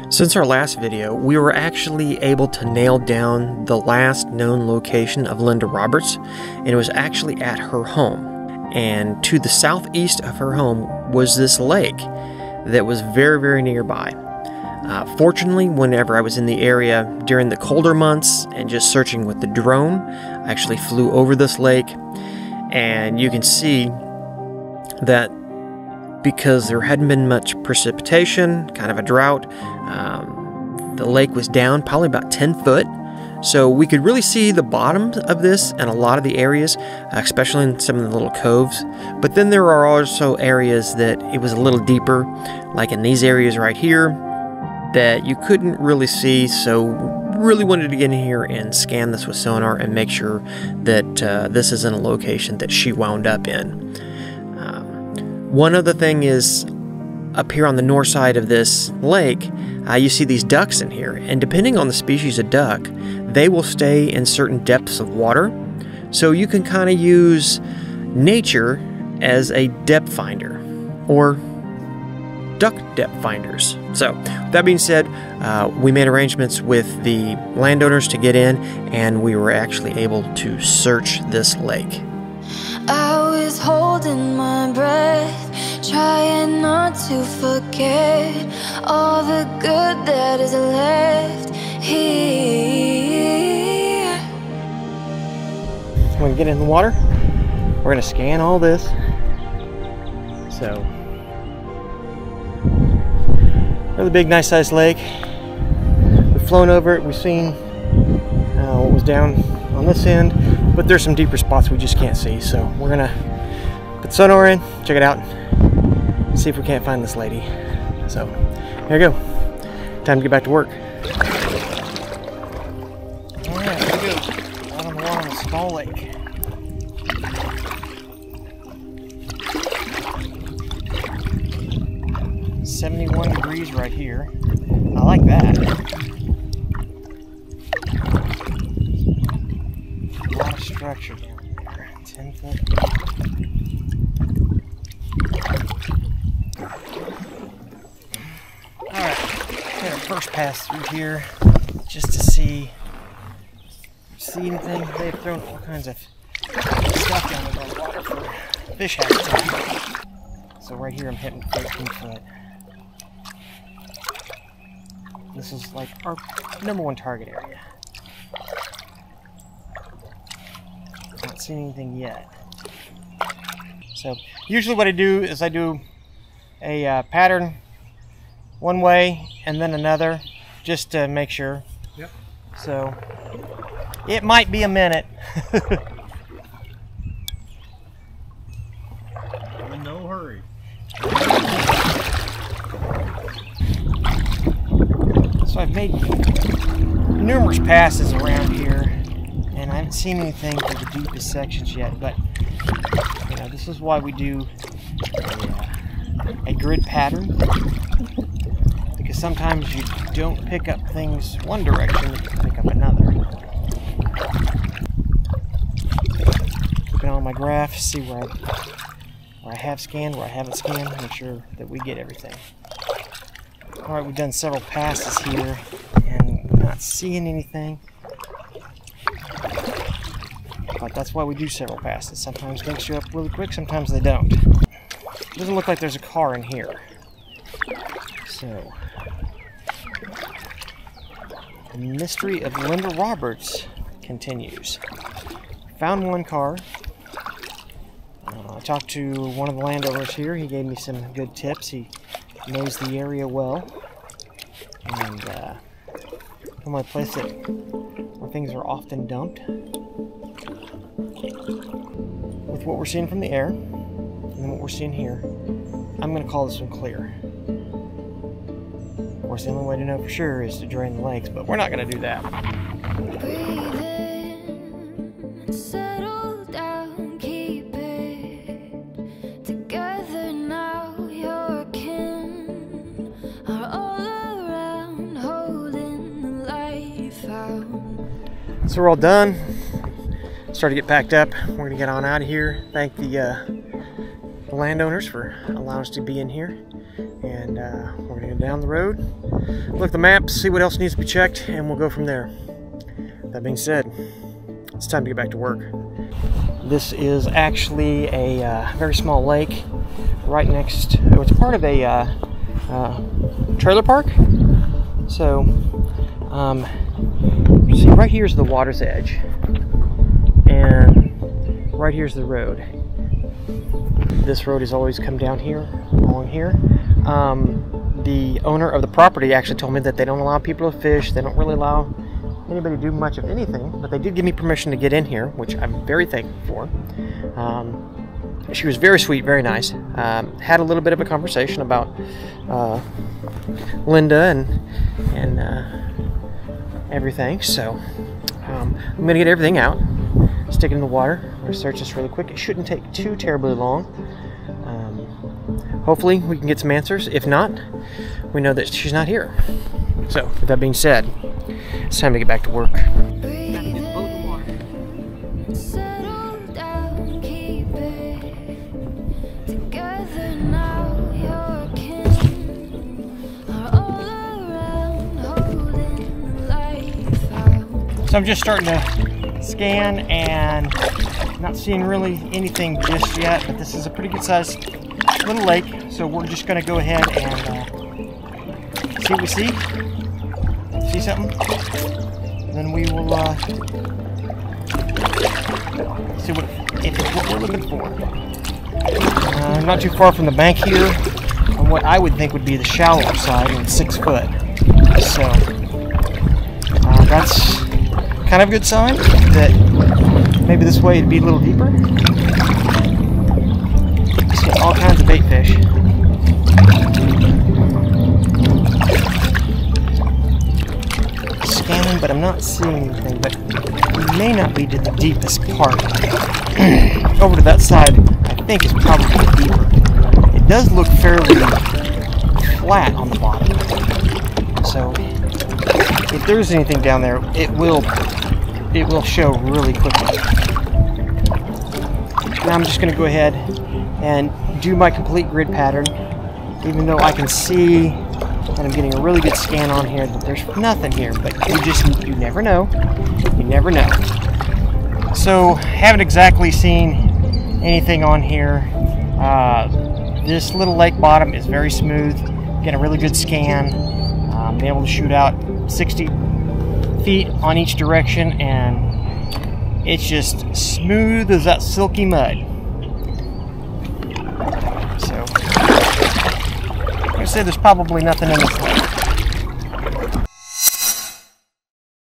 Since our last video, we were actually able to nail down the last known location of Linda Roberts, and it was actually at her home. And to the southeast of her home was this lake that was very, very nearby. Fortunately, whenever I was in the area during the colder months and just searching with the drone, I actually flew over this lake, and you can see that because there hadn't been much precipitation, kind of a drought, the lake was down probably about 10 foot. So we could really see the bottom of this in a lot of the areas, especially in some of the little coves. But then there are also areas that it was a little deeper, like in these areas right here, that you couldn't really see. So really wanted to get in here and scan this with sonar and make sure that this isn't a location that she wound up in. One other thing is, up here on the north side of this lake, you see these ducks in here, and depending on the species of duck, they will stay in certain depths of water. So you can kind of use nature as a depth finder, or duck depth finders. So with that being said, we made arrangements with the landowners to get in, and we were actually able to search this lake. I was holding my breath, trying not to forget all the good that is left here. So when we get in the water, we're going to scan all this. So, really big, nice sized lake. We've flown over it, we've seen what was down on this end, but there's some deeper spots we just can't see. So we're going to put sonar in, check it out, see if we can't find this lady. So here we go. Time to get back to work. Alright, here we go. Out on the water on a small lake. It's 71 degrees right here. I like that. A lot of structure down there. 10 foot. First pass through here just to see anything. They've thrown all kinds of stuff down in the water for fish habitat. So right here I'm hitting 13 foot. This is like our #1 target area. Not seeing anything yet. So usually what I do is I do a pattern one way and then another, just to make sure. Yep. So it might be a minute. In no hurry. So I've made numerous passes around here, and I haven't seen anything for the deepest sections yet. But you know, this is why we do a grid pattern. Because sometimes you don't pick up things one direction, you can pick up another. Looking on my graph, see where I have scanned, where I haven't scanned, make sure that we get everything. Alright, we've done several passes here and not seeing anything. But that's why we do several passes. Sometimes things show up really quick, sometimes they don't. It doesn't look like there's a car in here. So, the mystery of Linda Roberts continues. Found one car. I talked to one of the landowners here. He gave me some good tips. He knows the area well. And from my place where things are often dumped. With what we're seeing from the air, and then what we're seeing here, I'm going to call this one clear. Of course, the only way to know for sure is to drain the lakes, but we're not going to do that. Breathe in, settle down, keep it together now. Your kin are all around, holding the life out. So we're all done. Started to get packed up. We're going to get on out of here. Thank the landowners for allowing us to be in here. And we're gonna go down the road, look at the map, see what else needs to be checked, and we'll go from there. That being said, it's time to get back to work. This is actually a very small lake right next to, it's part of a trailer park. So, see, right here's the water's edge, and right here's the road. This road has always come down here, along here. The owner of the property actually told me that they don't allow people to fish, they don't really allow anybody to do much of anything, but they did give me permission to get in here, which I'm very thankful for. She was very sweet, very nice. Had a little bit of a conversation about Linda and everything, so I'm going to get everything out, stick it in the water. I'm going to search this really quick. It shouldn't take too terribly long. Hopefully we can get some answers. If not, we know that she's not here. So, with that being said, it's time to get back to work. So I'm just starting to scan and not seeing really anything just yet, but this is a pretty good sized little lake, so we're just going to go ahead and see what we see. See something? Then we will see if it's what we're looking for. Not too far from the bank here, on what I would think would be the shallower side, and it's 6 foot. So that's kind of a good sign that maybe this way it'd be a little deeper. Just got all kinds of bait fish. Scanning, but I'm not seeing anything, but it may not be to the deepest part. Over to that side, I think is probably deeper. It does look fairly flat on the bottom. So if there's anything down there, it will show really quickly. Now I'm just going to go ahead and do my complete grid pattern, even though I can see and I'm getting a really good scan on here that there's nothing here, but you never know. You never know. So haven't exactly seen anything on here. This little lake bottom is very smooth. Getting a really good scan. Been able to shoot out 60 feet on each direction, and it's just smooth as that silky mud. So, like I said, there's probably nothing in this lake.